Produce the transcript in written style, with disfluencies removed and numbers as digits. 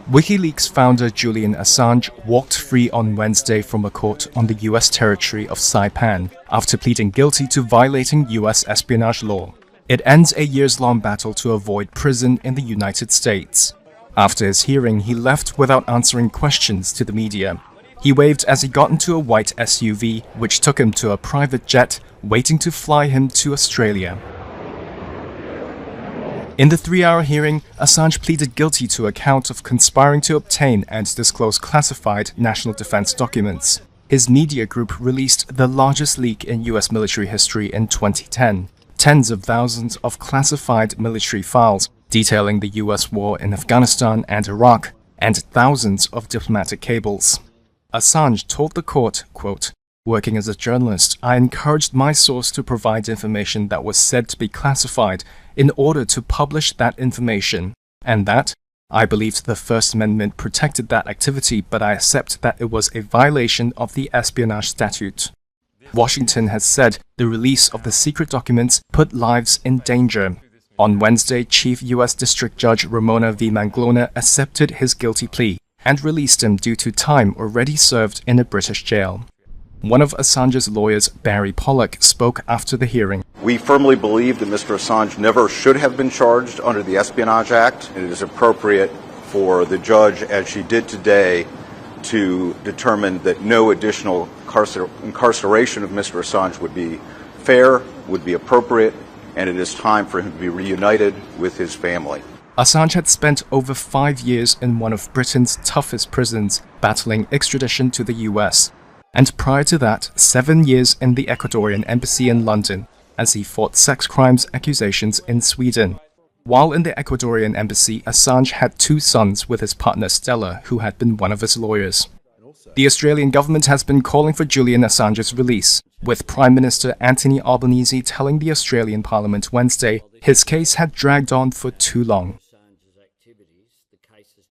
WikiLeaks founder Julian Assange walked free on Wednesday from a court on the US territory of Saipan after pleading guilty to violating US espionage law. It ends a years-long battle to avoid prison in the United States. After his hearing, he left without answering questions to the media. He waved as he got into a white SUV, which took him to a private jet waiting to fly him to Australia. In the 3-hour hearing, Assange pleaded guilty to a count of conspiring to obtain and disclose classified national defense documents. His media group released the largest leak in US military history in 2010, tens of thousands of classified military files detailing the US war in Afghanistan and Iraq, and thousands of diplomatic cables. Assange told the court, quote, "Working as a journalist, I encouraged my source to provide information that was said to be classified in order to publish that information, and that I believed the First Amendment protected that activity, but I accept that it was a violation of the espionage statute." Washington has said the release of the secret documents put lives in danger. On Wednesday, Chief U.S. District Judge Ramona V. Manglona accepted his guilty plea and released him due to time already served in a British jail. One of Assange's lawyers, Barry Pollock, spoke after the hearing. "We firmly believe that Mr. Assange never should have been charged under the Espionage Act. It is appropriate for the judge, as she did today, to determine that no additional incarceration of Mr. Assange would be fair, would be appropriate, and it is time for him to be reunited with his family." Assange had spent over 5 years in one of Britain's toughest prisons, battling extradition to the US. And prior to that, 7 years in the Ecuadorian embassy in London, as he fought sex crimes accusations in Sweden. While in the Ecuadorian embassy, Assange had 2 sons with his partner Stella, who had been one of his lawyers. The Australian government has been calling for Julian Assange's release, with Prime Minister Anthony Albanese telling the Australian Parliament Wednesday his case had dragged on for too long.